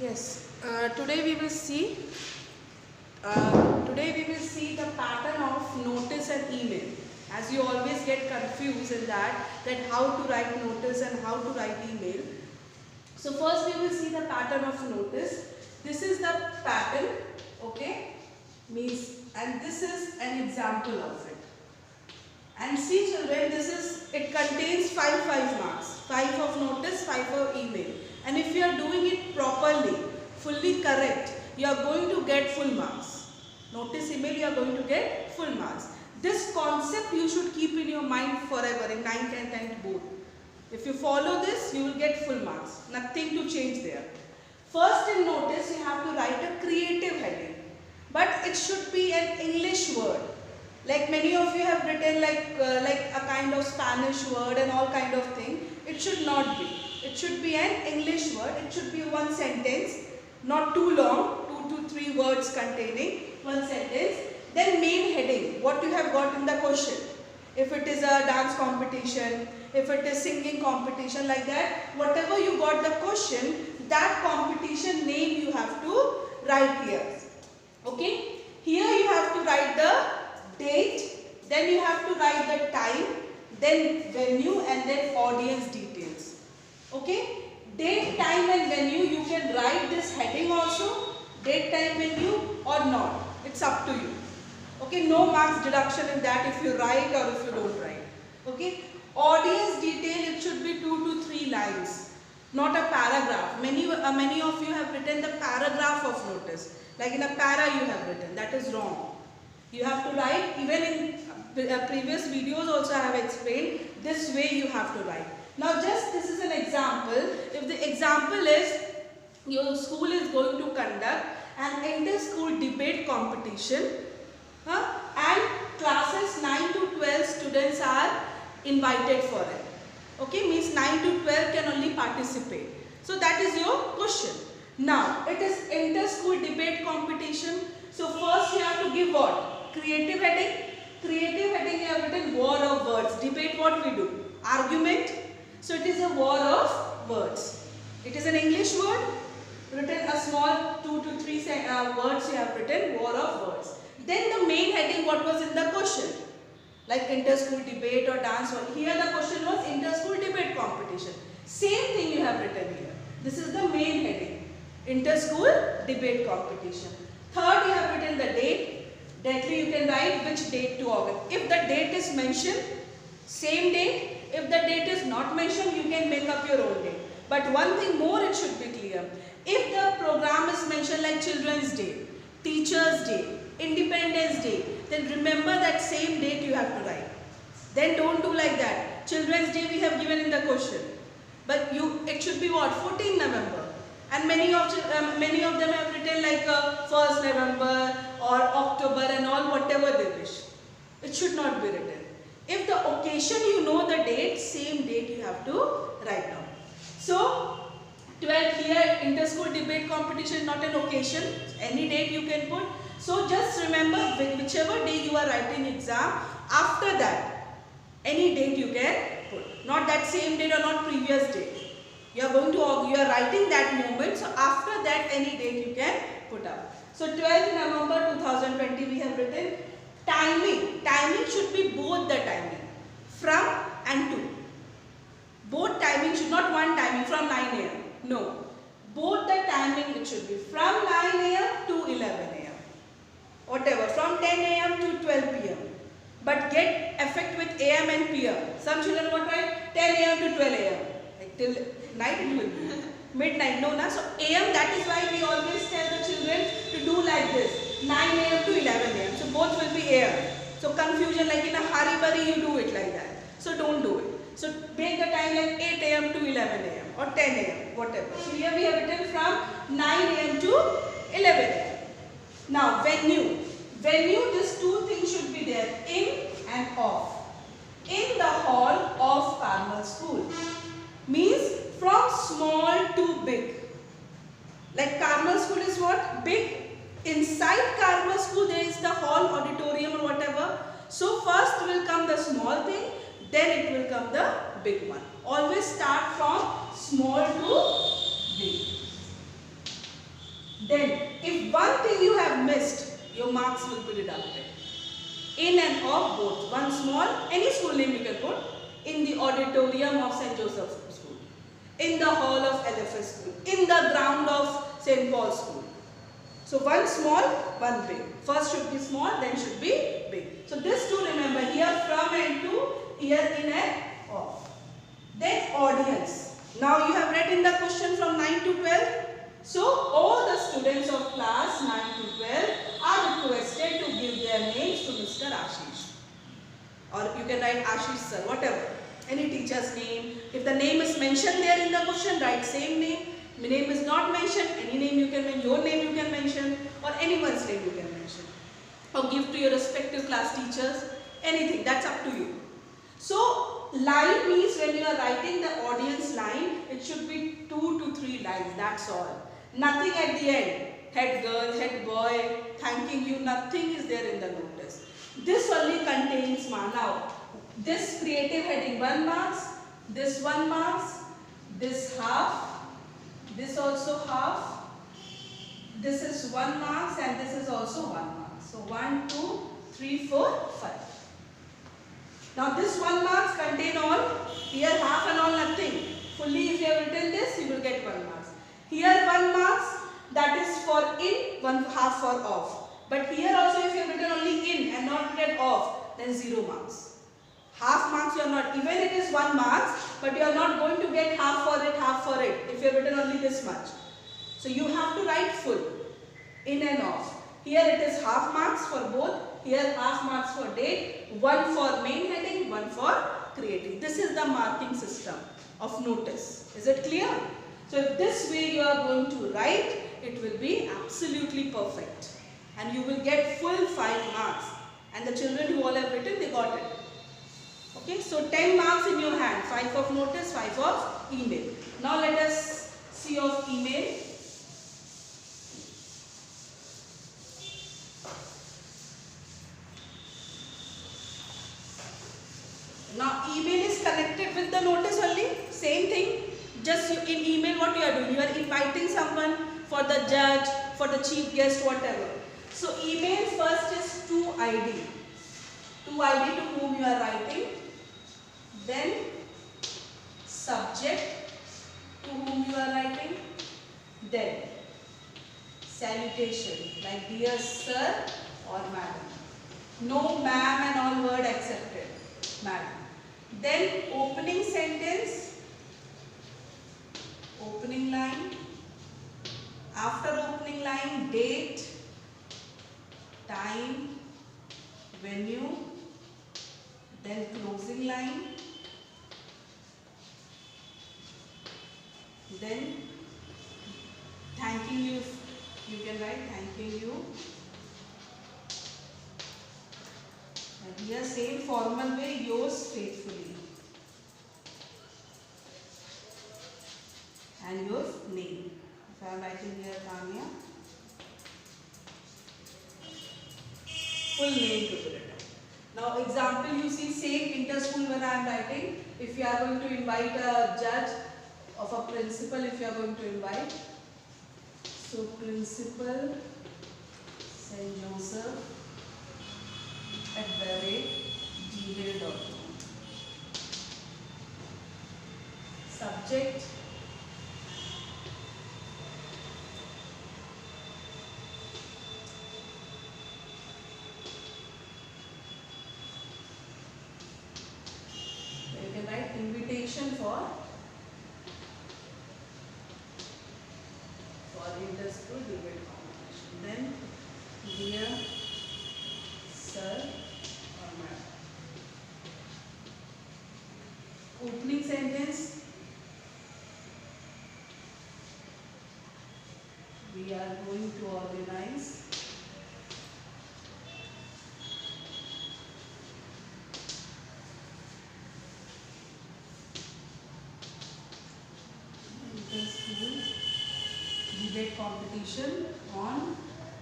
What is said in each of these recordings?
Yes. Today we will see the pattern of notice and email. As you always get confused in that how to write notice and how to write email. So first we will see the pattern of notice. This is the pattern, okay? And this is an example of it. And see children, it contains 5 marks. 5 of notice, 5 of email. And if you are doing it properly, fully correct, you are going to get full marks. Notice, email, you are going to get full marks. This concept you should keep in your mind forever in 9th and 10th both. If you follow this, you will get full marks. Nothing to change there. First in notice, you have to write a creative heading. But it should be an English word. Like many of you have written like a kind of Spanish word and all kind of thing. It should not be. It should be an English word. It should be one sentence, not too long, 2 to 3 words containing one sentence. Then main heading, what you have got in the question. If it is a dance competition, if it is singing competition like that, whatever you got the question, that competition name you have to write here. Okay? Here you have to write the date, then you have to write the time, then venue and then audience details. Okay? Date, time and venue, you can write this heading also, date, time, venue or not. It's up to you. Okay? No marks deduction in that if you write or if you don't write. Okay? Audience detail, it should be 2 to 3 lines, not a paragraph. Many of you have written the paragraph of notice. Like in a para you have written, that is wrong. You have to write, even in previous videos also I have explained, this way you have to write. Now just this is an example. If the example is, your school is going to conduct an inter-school debate competition and classes 9 to 12 students are invited for it. Okay, means 9 to 12 can only participate. So that is your question. Now, it is inter-school debate competition. So, first you have to give what? Creative heading. Creative heading you have written war of words. Debate what we do? Argument. So, it is a war of words. It is an English word. Written a small 2 to 3 words you have written war of words. Then the main heading what was in the question? Like inter-school debate or dance. Here the question was inter-school debate competition. Same thing you have written here. This is the main heading. Inter-school debate competition. Third, you have written the date. Directly you can write which date to organize. If the date is mentioned, same date. If the date is not mentioned, you can make up your own date. But one thing more, it should be clear. If the program is mentioned like Children's Day, Teachers' Day, Independence Day, then remember that same date you have to write. Then don't do like that. Children's Day we have given in the question. But it should be what? 14 November. And many of them have written like 1st November or October and all, whatever they wish. It should not be written. If the occasion you know the date, same date you have to write down. So, 12 here, inter-school debate competition, not an occasion. Any date you can put. So, just remember whichever day you are writing exam, after that, any date you can put. Not that same date or not previous date. You are writing that moment, so after that any date you can put up. So 12th November 2020 we have written. Timing. Timing should be both the timing. From and to. Both timing should not one timing from 9 AM. No. Both the timing it should be from 9 AM to 11 AM. Whatever. From 10 AM to 12 PM. But get effect with AM and PM. Some children would write 10 AM to 12 AM. Like till night it will be. Midnight, no, na? So AM, that is why we always tell the children to do like this. 9 AM to 11 AM. So both will be AM. So confusion, like in a hurry you do it like that. So don't do it. So make the time like 8 AM to 11 AM or 10 AM, whatever. So here we have written from 9 AM to 11 AM. Now venue. Venue, these two things should be there, in and off. In the hall of Carmel School. Means from small to big. Like Carmel School is what? Big. Inside Carmel School there is the hall, auditorium or whatever. So first will come the small thing, then it will come the big one. Always start from small to big. Then if one thing you have missed, your marks will be deducted. In and of both. One small, any school name you can put, in the auditorium of St. Joseph's School, in the hall of LFS School, in the ground of St. Paul's School. So one small, one big. First should be small, then should be big. So this to remember, here from and to, here in and of. Then audience. Now you have read in the question from 9 to 12. So all the students of class 9 to 12 are requested to give their names to Mr. Ashish. Or you can write Ashish sir, whatever. Any teacher's name. If the name is mentioned there in the question, write same name. My name is not mentioned, any name you can mention, your name you can mention, or anyone's name you can mention. Or give to your respective class teachers, anything, that's up to you. So, line means when you are writing the audience line, it should be 2 to 3 lines, that's all. Nothing at the end, head girl, head boy, thanking you, nothing is there in the notice. This only contains now. This creative heading 1 marks, this 1 marks, this half, this also half, this is 1 marks and this is also 1 mark. So 1, 2, 3, 4, 5. Now this 1 marks contain all, here half and all nothing. Fully if you have written this, you will get 1 marks. Here 1 marks, that is for in, 1 half for off. But here also if you have written only in and not written off, then 0 marks. Half marks you are not, even it is 1 marks, but you are not going to get half for it, if you have written only this much. So you have to write full, in and off. Here it is half marks for both, here half marks for date, 1 for main heading, 1 for creative. This is the marking system of notice. Is it clear? So if this way you are going to write, it will be absolutely perfect. And you will get full 5 marks. And the children who all have written, they got it. Okay, so 10 marks in your hand, 5 of notice, 5 of email. Now let us see of email. Now email is connected with the notice only, same thing. Just in email what you are doing, you are inviting someone for the judge, for the chief guest, whatever. So email first is to ID. To ID to whom you are writing. Then subject to whom you are writing. Then salutation like dear sir or madam. No ma'am and all word accepted. Madam. Then opening sentence, opening line. After opening line, date, time, venue. Then closing line. Then thanking you, you can write thanking you. And here same formal way, yours faithfully. And your name. If I am writing here Tanya, full name to be written. Now example you see same inter-school when I am writing. If you are going to invite a judge of a principal, if you are going to invite. So principal St. Joseph @gmail.com. Subject you can write invitation for inter-school debate competition. Then dear sir or madam. Opening sentence, we are going to organize inter-school debate competition on,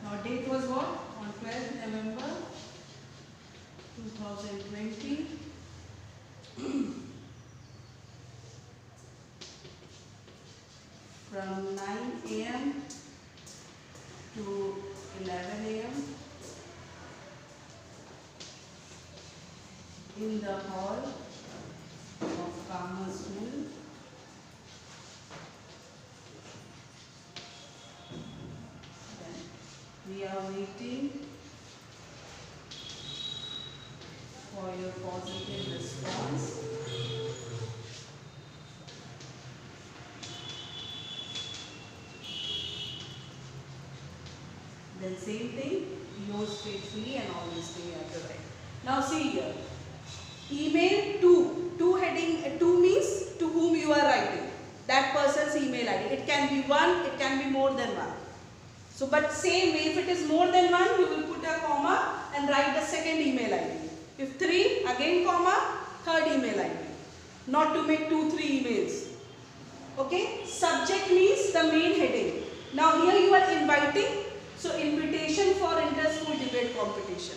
now date was what? On 12th November 2020. From 9 AM to 11 a.m. in the hall of Karma School. We are waiting for your positive response. Then same thing, yours faithfully and always stay at the right. Now see here, email to heading, to means to whom you are writing, that person's email ID. It can be one, it can be more than one. So but same way, if it is more than one, you will put a comma and write the second email ID. If 3, again comma, third email ID. Not to make 2, 3 emails. Okay, subject means the main heading. Now here you are inviting, so invitation for inter-school debate competition.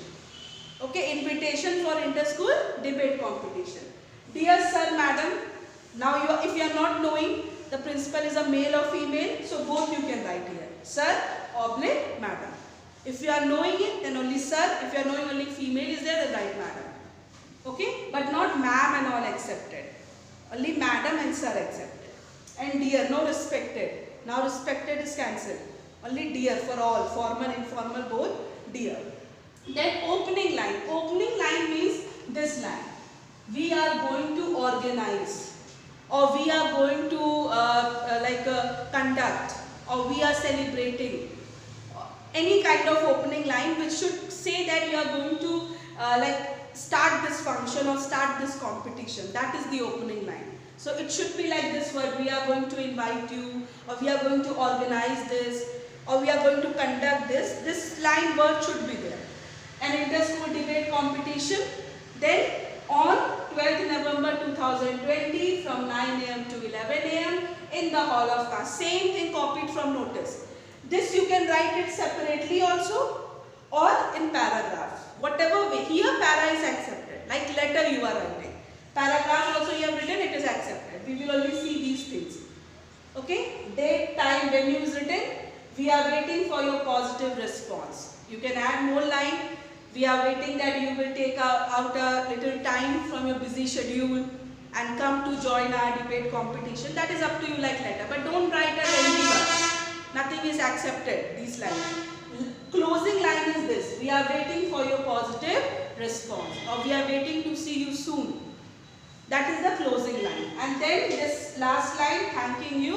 Okay, invitation for inter-school debate competition. Dear sir, madam, now if you are not knowing the principal is a male or female, so both you can write here. Sir, oblique, madam. If you are knowing it, then only sir. If you are knowing only female is there, then write madam. Okay, but not ma'am and all accepted. Only madam and sir accepted. And dear, no respected. Now respected is cancelled. Only dear for all, formal, informal, both, dear. Then opening line. Opening line means this line. We are going to organize, or we are going to conduct, or we are celebrating. Any kind of opening line which should say that you are going to start this function or start this competition. That is the opening line. So it should be like this word, we are going to invite you, or we are going to organize this, or we are going to conduct this. This line word should be there. An inter-school debate competition. Then on 12th November 2020 from 9 a.m. to 11 a.m. in the hall of class. Same thing copied from notice. This you can write it separately also or in paragraph. Whatever way. Here para is accepted. Like letter you are writing. Paragraph also you have written, it is accepted. We will only see these things. Okay. Date, time, venue is written. We are waiting for your positive response. You can add more line. We are waiting that you will take out a little time from your busy schedule and come to join our debate competition. That is up to you like letter. But don't write a lengthy one. Nothing is accepted, these lines. Closing line is this. We are waiting for your positive response. Or we are waiting to see you soon. That is the closing line. And then this last line, thanking you,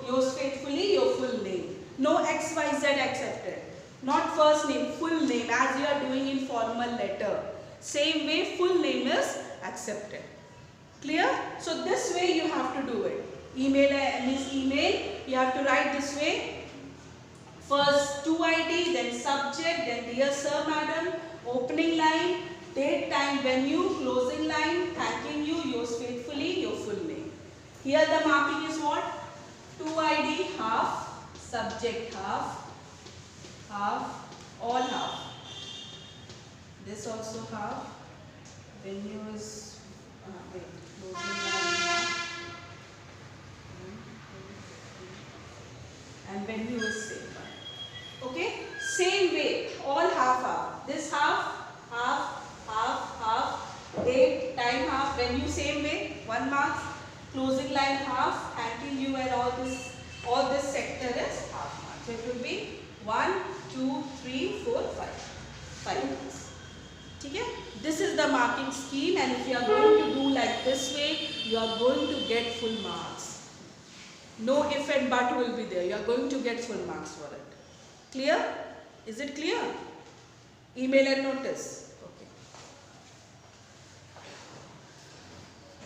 yours faithfully, your full name. No XYZ accepted. Not first name, full name as you are doing in formal letter. Same way full name is accepted. Clear? So this way you have to do it. Email means email. You have to write this way. First to ID, then subject, then dear sir, madam, opening line, date, time, venue, closing line, thanking you, yours faithfully, your full name. Here the marking is what? To ID half, subject half, half, all half. This also half. Venue is closing line half. And venue is same. Okay, same way, all half. This half, date, time half, venue same way, 1 mark, closing line half, thanking you and all this sector is half mark. So it will be 1, 2, 3, 4, 5. 5 marks. Okay? This is the marking scheme, and if you are going to do like this way, you are going to get full marks. No if and but will be there. You are going to get full marks for it. Clear? Is it clear? Email and notice.